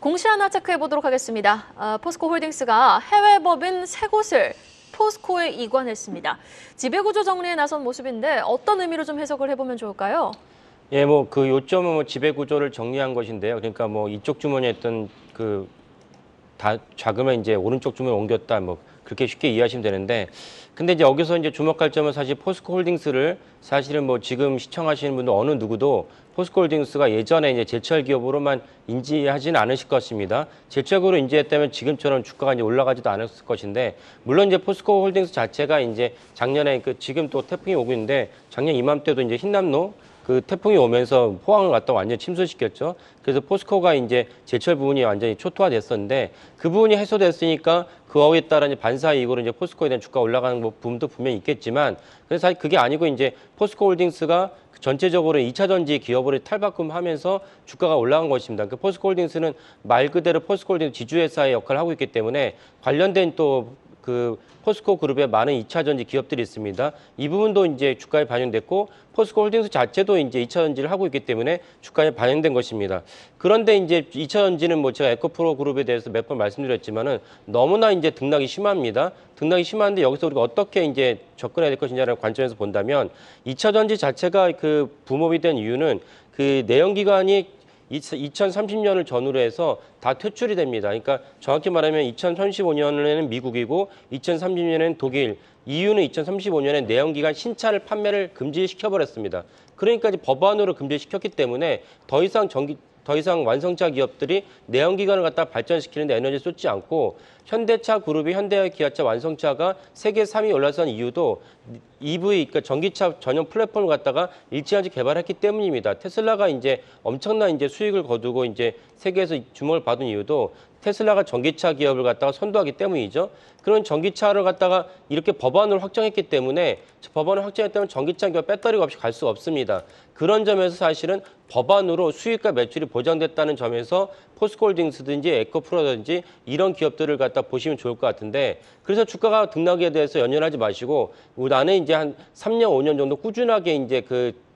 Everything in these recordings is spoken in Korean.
공시 하나 체크해 보도록 하겠습니다. 포스코홀딩스가 해외 법인 3곳을 포스코에 이관했습니다. 지배구조 정리에 나선 모습인데 어떤 의미로 좀 해석을 해보면 좋을까요? 예, 그 요점은 지배구조를 정리한 것인데요. 그러니까 이쪽 주머니에 있던 자금을 이제 오른쪽 주머니에 옮겼다, 그렇게 쉽게 이해하시면 되는데, 근데 이제 여기서 이제 주목할 점은 사실 포스코홀딩스를 사실은 지금 시청하시는 분들 어느 누구도 포스코홀딩스가 예전에 이제 제철 기업으로만 인지하지는 않으실 것입니다. 제철으로 인지했다면 지금처럼 주가가 이제 올라가지도 않았을 것인데, 물론 이제 포스코홀딩스 자체가 이제 작년에 지금 또 태풍이 오고 있는데, 작년 이맘때도 이제 흰남노 태풍이 오면서 포항을 갖다 완전히 침수시켰죠. 그래서 포스코가 이제 제철 부분이 완전히 초토화됐었는데 그 부분이 해소됐으니까 그거에 따라 이제 반사이익으로 이제 포스코에 대한 주가 올라가는 부분도 분명히 있겠지만, 그래서 사실 그게 아니고 이제 포스코홀딩스가 전체적으로 2차 전지 기업으로 탈바꿈하면서 주가가 올라간 것입니다. 그 포스코홀딩스는 말 그대로 포스코홀딩스 지주회사의 역할을 하고 있기 때문에 관련된 또 포스코 그룹에 많은 2차 전지 기업들이 있습니다. 이 부분도 이제 주가에 반영됐고 포스코홀딩스 자체도 이제 2차 전지를 하고 있기 때문에 주가에 반영된 것입니다. 그런데 이제 2차 전지는 제가 에코프로 그룹에 대해서 몇 번 말씀드렸지만은 너무나 이제 등락이 심합니다. 등락이 심한데 여기서 우리가 어떻게 이제 접근해야 될 것이냐라는 관점에서 본다면 2차 전지 자체가 붐업이 된 이유는 내연기관이 2030년을 전후로 해서 다 퇴출이 됩니다. 그러니까 정확히 말하면 2035년에는 미국이고 2030년에는 독일, EU는 2035년에 내연기관 신차를 판매를 금지시켜버렸습니다. 그러니까 이제 법안으로 금지시켰기 때문에 더 이상 완성차 기업들이 내연기관을 갖다 발전시키는데 에너지를 쏟지 않고 현대차 그룹이 현대 기아차 완성차가 세계 3위 올라선 이유도 EV, 그러니까 전기차 전용 플랫폼을 갖다가 일찌감치 개발했기 때문입니다. 테슬라가 이제 엄청난 이제 수익을 거두고 이제 세계에서 주목을 받은 이유도 테슬라가 전기차 기업을 갖다가 선도하기 때문이죠. 그런 전기차를 갖다가 이렇게 법안을 확정했기 때문에 법안을 확정했다면 전기차 기업 배터리가 없이 갈 수 없습니다. 그런 점에서 사실은 법안으로 수익과 매출이 보장됐다는 점에서 포스코홀딩스든지 에코프로든지 이런 기업들을 갖다 보시면 좋을 것 같은데, 그래서 주가가 등락에 대해서 연연하지 마시고 나는 이제 한 3년, 5년 정도 꾸준하게 이제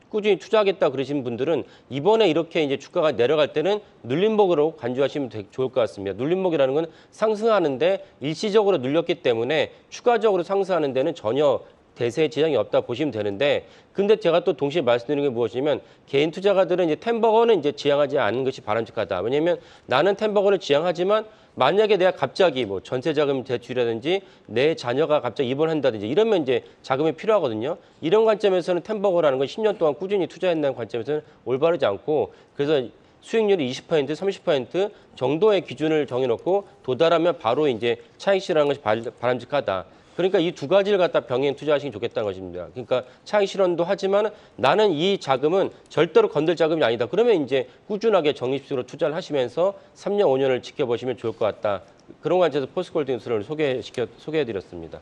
꾸준히 투자하겠다 그러신 분들은 이번에 이렇게 이제 주가가 내려갈 때는 눌림목으로 간주하시면 좋을 것 같습니다. 눌림목이라는 건 상승하는데 일시적으로 눌렸기 때문에 추가적으로 상승하는 데는 전혀 대세에 지장이 없다 보시면 되는데, 근데 제가 또 동시에 말씀드리는 게 무엇이냐면 개인 투자가들은 이제 템버거는 이제 지향하지 않는 것이 바람직하다. 왜냐하면 나는 템버거를 지향하지만 만약에 내가 갑자기 전세 자금 대출이라든지 내 자녀가 갑자기 입원한다든지 이러면 이제 자금이 필요하거든요. 이런 관점에서는 템버거라는 건 10년 동안 꾸준히 투자했다는 관점에서는 올바르지 않고, 그래서 수익률이 20%, 30% 정도의 기준을 정해놓고 도달하면 바로 이제 차익 실현하는 것이 바람직하다. 그러니까 이 두 가지를 갖다 병행 투자하시면 좋겠다는 것입니다. 그러니까 차익 실현도 하지만 나는 이 자금은 절대로 건들 자금이 아니다. 그러면 이제 꾸준하게 적립식으로 투자를 하시면서 3년, 5년을 지켜보시면 좋을 것 같다. 그런 관점에서 포스코홀딩스를 소개해드렸습니다.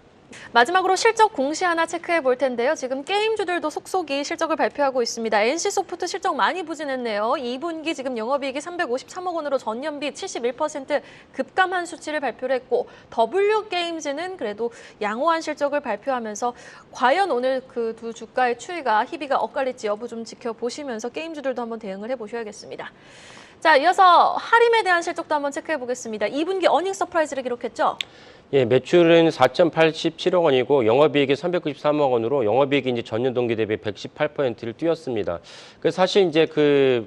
마지막으로 실적 공시 하나 체크해 볼 텐데요. 지금 게임주들도 속속이 실적을 발표하고 있습니다. NC소프트 실적 많이 부진했네요. 2분기 지금 영업이익이 353억 원으로 전년비 71% 급감한 수치를 발표를 했고, W게임즈는 그래도 양호한 실적을 발표하면서 과연 오늘 그 두 주가의 추이가 희비가 엇갈릴지 여부 좀 지켜보시면서 게임주들도 한번 대응을 해보셔야겠습니다. 자, 이어서 하림에 대한 실적도 한번 체크해 보겠습니다. 2분기 어닝 서프라이즈를 기록했죠? 예, 매출은 4.87억 원이고 영업이익이 393억 원으로 영업이익이 이제 전년 동기 대비 118%를 뛰었습니다. 그래서 사실 이제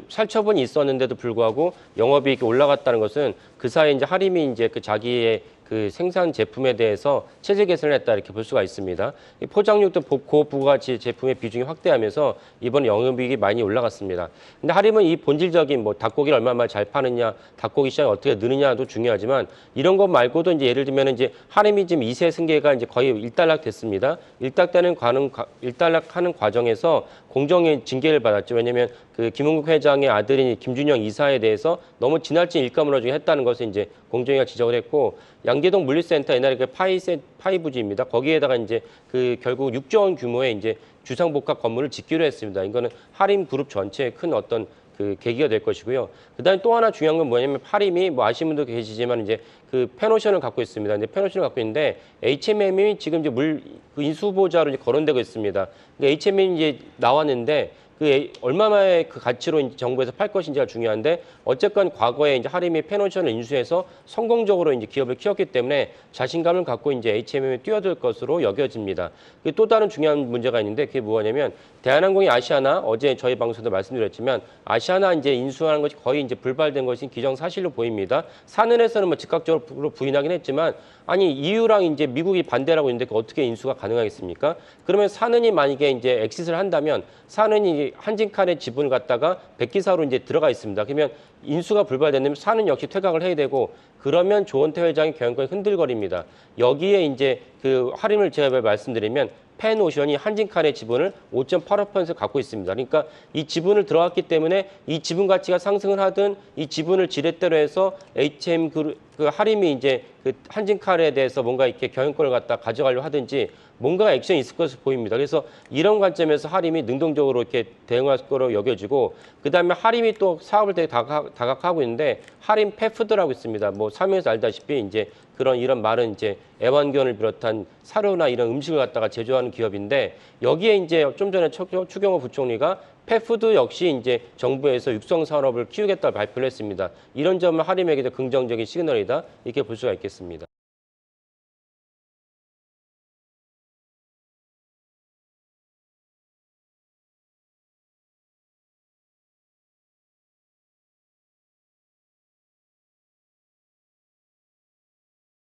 살처분이 있었는데도 불구하고 영업이익이 올라갔다는 것은 그 사이에 이제 하림이 이제 자기의 생산 제품에 대해서 체제 개선을 했다 이렇게 볼 수가 있습니다. 포장육도 고부가치 제품의 비중이 확대하면서 이번 영업이익이 많이 올라갔습니다. 근데 하림은 이 본질적인 닭고기를 얼마나 잘 파느냐, 닭고기 시장이 어떻게 느느냐도 중요하지만 이런 것 말고도 이제 예를 들면 이제 하림이 지금 2세 승계가 이제 거의 일단락 됐습니다. 일단락하는 과정에서 공정의 징계를 받았죠. 왜냐하면 김은국 회장의 아들인 김준영 이사에 대해서 너무 지나친 일감을 했다는 것을 이제 공정위가 지적을 했고, 양계동 물류센터 옛날에 파이부지입니다. 거기에다가 이제 결국 6조 원 규모의 이제 주상복합 건물을 짓기로 했습니다. 이거는 하림 그룹 전체의 큰 어떤 계기가 될 것이고요. 그다음에 또 하나 중요한 건 뭐냐면 하림이 아시는 분도 계시지만 이제 펜오션을 갖고 있습니다. 근데 펜오션을 갖고 있는데 HMM이 지금 이제 인수보자로 이제 거론되고 있습니다. 그러니까 HMM이 이제 나왔는데 얼마만의 그 가치로 이제 정부에서 팔 것인지가 중요한데 어쨌건 과거에 이제 하림이 펜오션을 인수해서 성공적으로 이제 기업을 키웠기 때문에 자신감을 갖고 이제 HMM에 뛰어들 것으로 여겨집니다. 또 다른 중요한 문제가 있는데 그게 뭐냐면 대한항공이 아시아나 어제 저희 방송에도 말씀드렸지만 아시아나 이제 인수하는 것이 거의 이제 불발된 것이 기정사실로 보입니다. 사는에서는 뭐 즉각적으로 부인하긴 했지만 아니 EU랑 이제 미국이 반대라고 있는데 어떻게 인수가 가능하겠습니까? 그러면 사는이 만약에 이제 엑시스를 한다면 사는이 한진칼의 지분을 갖다가 백기사로 이제 들어가 있습니다. 그러면 인수가 불발되면 사는 역시 퇴각을 해야 되고 그러면 조원태 회장의 경영권이 흔들거립니다. 여기에 이제 그 할인을 제가 말씀드리면 펜오션이 한진칼의 지분을 5.85% 갖고 있습니다. 그러니까 이 지분을 들어갔기 때문에 이 지분 가치가 상승을 하든 이 지분을 지렛대로 해서 HM 그 하림이 이제 그 한진칼에 대해서 뭔가 이렇게 경영권을 갖다 가져가려고 하든지 뭔가 액션이 있을 것으로 보입니다. 그래서 이런 관점에서 하림이 능동적으로 이렇게 대응할 거로 여겨지고 그다음에 하림이 또 사업을 되게 다각하고 있는데 하림 펫푸드라고 있습니다. 뭐 설명에서 알다시피 이제 이런 말은 이제 애완견을 비롯한 사료나 이런 음식을 갖다가 제조하는 기업인데 여기에 이제 좀 전에 추경호 부총리가 펫푸드 역시 이제 정부에서 육성 산업을 키우겠다 발표를 했습니다. 이런 점은 하림에게도 긍정적인 시그널이다 이렇게 볼 수가 있겠습니다.